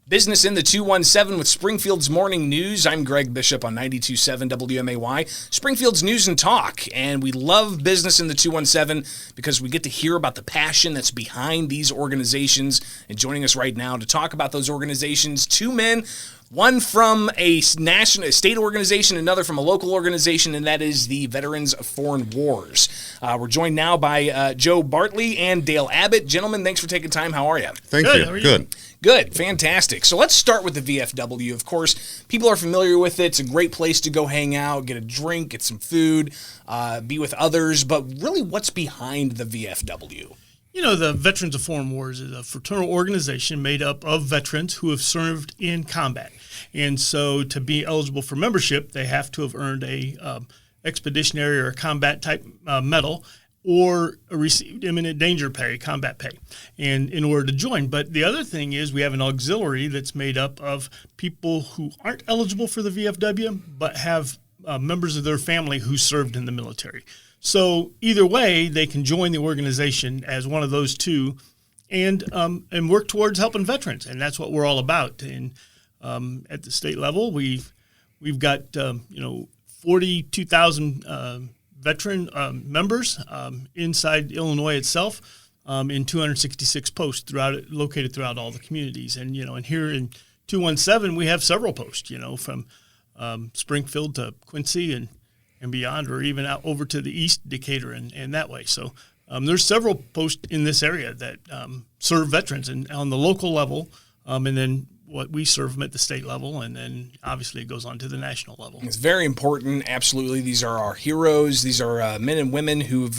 Business in the 217 with Springfield's Morning News. I'm Greg Bishop on 92.7 WMAY, Springfield's News and Talk. And we love Business in the 217 because we get to hear about the passion that's behind these organizations. And joining us right now to talk about those organizations, two men, one from a state organization, another from a local organization, and that is the Veterans of Foreign Wars. We're joined now by Joe Bartley and Dale Abbott. Gentlemen, thanks for taking time. How are you? Thank you. Good. Fantastic. So let's start with the VFW. Of course, people are familiar with it. It's a great place to go hang out, get a drink, get some food, be with others. But really, what's behind the VFW? You know, the Veterans of Foreign Wars is a fraternal organization made up of veterans who have served in combat. And so to be eligible for membership, they have to have earned a expeditionary or combat type medal or received imminent danger pay, combat pay, and in order to join. But the other thing is we have an auxiliary that's made up of people who aren't eligible for the VFW but have members of their family who served in the military. So either way, they can join the organization as one of those two and work towards helping veterans, and that's what we're all about. And at the state level, we've got 42,000 veteran members inside Illinois itself in 266 posts located throughout all the communities. And here in 217, we have several posts, from Springfield to Quincy and beyond, or even out over to the east, Decatur and that way. So there's several posts in this area that serve veterans and on the local level, and then what we serve them at the state level, and then obviously it goes on to the national level. It's very important. Absolutely. These are our heroes. These are men and women who've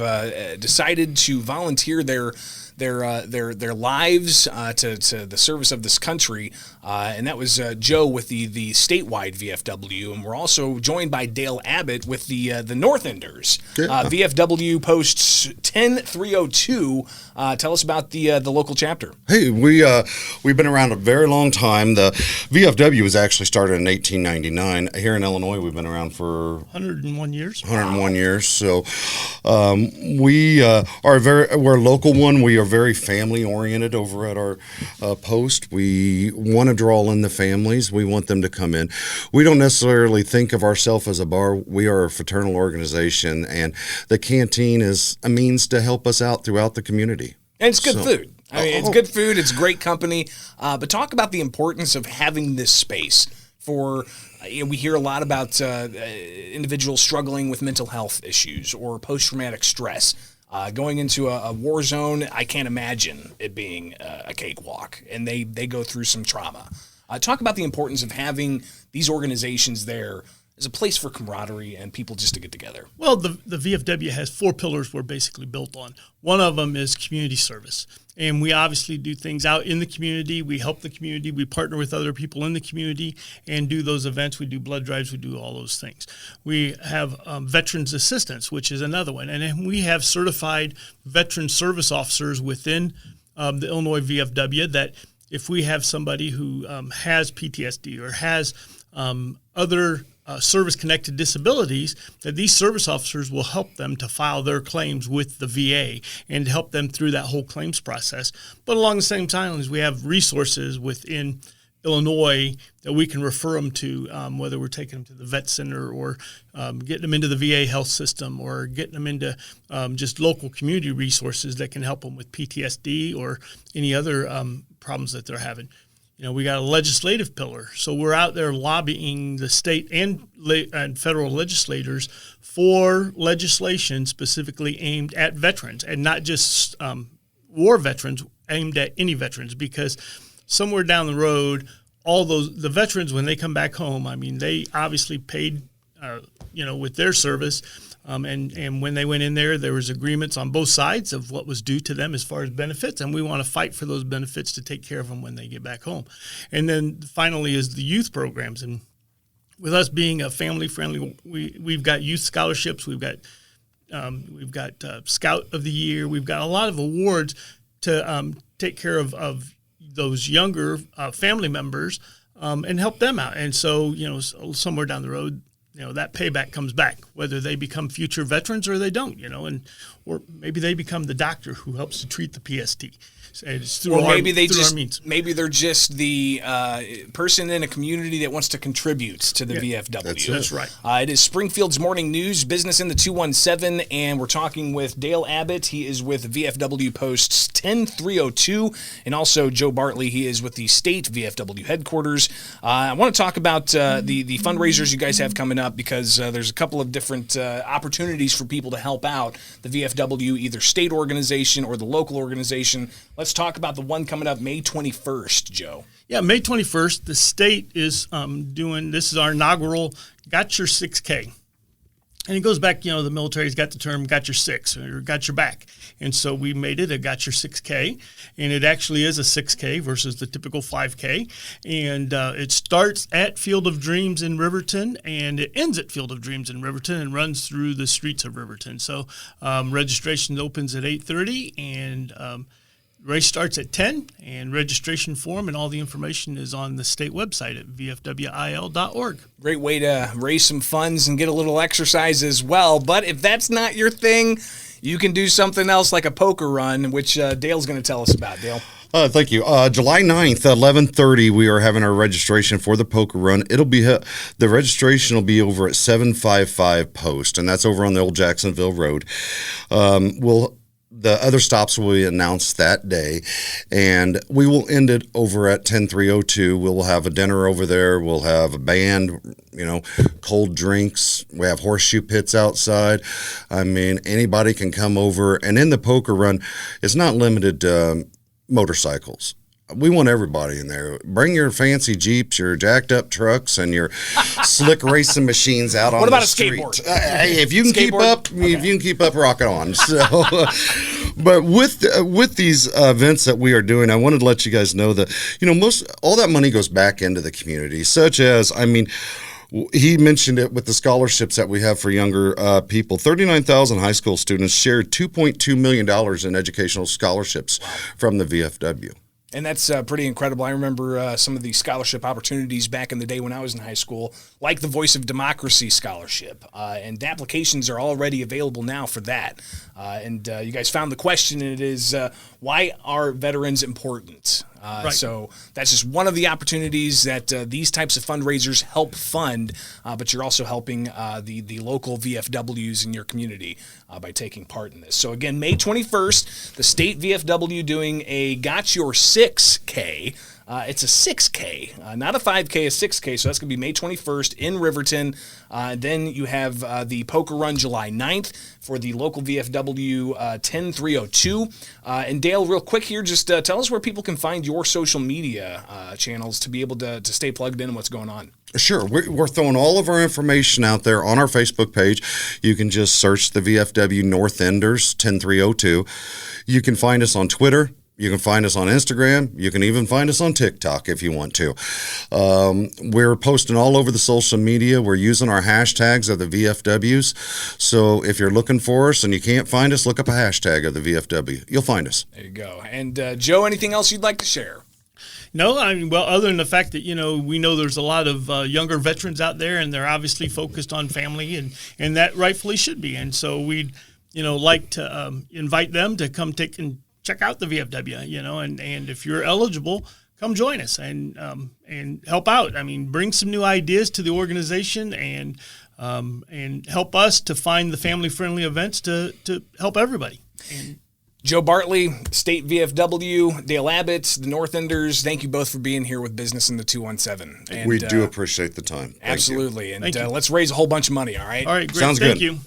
decided to volunteer their lives to the service of this country. And that was Joe with the statewide VFW. And we're also joined by Dale Abbott with the Northenders. VFW posts 10302. Tell us about the local chapter. Hey, we've been around a very long time. The VFW was actually started in 1899. Here in Illinois, we've been around for 101 years. 101 years. So we're a local one. We are very family oriented over at our post. We want to draw in the families. We want them to come in. We don't necessarily think of ourselves as a bar. We are a fraternal organization, and the canteen is a means to help us out throughout the community. And it's good food. I mean, it's good food. It's great company. But talk about the importance of having this space for. We hear a lot about individuals struggling with mental health issues or post-traumatic stress. Going into a war zone, I can't imagine it being a cakewalk, and they go through some trauma. Talk about the importance of having these organizations there as a place for camaraderie and people just to get together. Well, the VFW has four pillars we're basically built on. One of them is community service. And we obviously do things out in the community. We help the community. We partner with other people in the community and do those events. We do blood drives. We do all those things. We have veterans assistance, which is another one. And then we have certified veteran service officers within the Illinois VFW that if we have somebody who has PTSD or has other service-connected disabilities, that these service officers will help them to file their claims with the VA and help them through that whole claims process. But along the same time, we have resources within Illinois that we can refer them to, whether we're taking them to the vet center or getting them into the VA health system or getting them into just local community resources that can help them with PTSD or any other problems that they're having. We got a legislative pillar, so we're out there lobbying the state and federal legislators for legislation specifically aimed at veterans and not just war veterans, aimed at any veterans, because somewhere down the road, the veterans, when they come back home, I mean, they obviously paid, with their service. And when they went in there was agreements on both sides of what was due to them as far as benefits, and we want to fight for those benefits to take care of them when they get back home. And then finally is the youth programs. And with us being a family-friendly, we've got youth scholarships, we've got Scout of the Year, we've got a lot of awards to take care of those younger family members and help them out. And so, somewhere down the road, that payback comes back, whether they become future veterans or they don't, or maybe they become the doctor who helps to treat the PST. It's through Or our, maybe through our means. maybe they're just the person in a community that wants to contribute to the VFW. That's right. It is Springfield's Morning News, Business in the 217, and we're talking with Dale Abbott. He is with VFW Posts 10302, and also Joe Bartley. He is with the state VFW headquarters. I want to talk about the fundraisers you guys have coming up, because there's a couple of different opportunities for people to help out the VFW, either state organization or the local organization. Let's talk about the one coming up May 21st, Joe. Yeah, May 21st, the state is doing, this is our inaugural Got Your 6K. And it goes back, the military's got the term got your six, or got your back. And so we made it a got your 6K. And it actually is a 6K versus the typical 5K. And it starts at Field of Dreams in Riverton, and it ends at Field of Dreams in Riverton and runs through the streets of Riverton. So registration opens at 8:30, and race starts at 10, and registration form and all the information is on the state website at vfwil.org. Great way to raise some funds and get a little exercise as well. But if that's not your thing, you can do something else like a poker run, which Dale's going to tell us about. Dale. Thank you. July 9th, 11:30, we are having our registration for the poker run. It'll be the registration will be over at 755 Post, and that's over on the old Jacksonville Road. The other stops will be announced that day, and we will end it over at 10302. We'll have a dinner over there. We'll have a band, cold drinks. We have horseshoe pits outside. I mean, anybody can come over. And in the poker run, it's not limited to motorcycles. We want everybody in there. Bring your fancy Jeeps, your jacked up trucks, and your slick racing machines out on the street. What about a skateboard? Hey, if you can keep up, if you can keep up, rock it on. So, but with these events that we are doing, I wanted to let you guys know that all that money goes back into the community. Such as, he mentioned it with the scholarships that we have for younger people. 39,000 high school students shared $2.2 million in educational scholarships from the VFW. And that's pretty incredible. I remember some of the scholarship opportunities back in the day when I was in high school, like the Voice of Democracy Scholarship. And applications are already available now for that. And you guys found the question, and it is, why are veterans important? Right. So that's just one of the opportunities that these types of fundraisers help fund, but you're also helping the local VFWs in your community by taking part in this. So again, May 21st, the state VFW doing a Got Your 6K. It's a 6K, not a 5K, a 6K. So that's going to be May 21st in Riverton. Then you have the poker run July 9th for the local VFW 10302. And Dale, real quick here, just tell us where people can find your social media channels to be able to stay plugged in on what's going on. Sure. We're throwing all of our information out there on our Facebook page. You can just search the VFW Northenders 10302. You can find us on Twitter. You can find us on Instagram. You can even find us on TikTok if you want to. We're posting all over the social media. We're using our hashtags of the VFWs. So if you're looking for us and you can't find us, look up a hashtag of the VFW. You'll find us. There you go. And Joe, anything else you'd like to share? No, other than the fact that, we know there's a lot of younger veterans out there, and they're obviously focused on family, and that rightfully should be. And so we'd, like to invite them to come check out the VFW, and if you're eligible, come join us and help out. Bring some new ideas to the organization and help us to find the family-friendly events to help everybody. And Joe Bartley, State VFW, Dale Abbott, the Northenders, thank you both for being here with Business in the 217. And, we do appreciate the time. Absolutely. And let's raise a whole bunch of money, all right? All right, great. Sounds Thank good. you.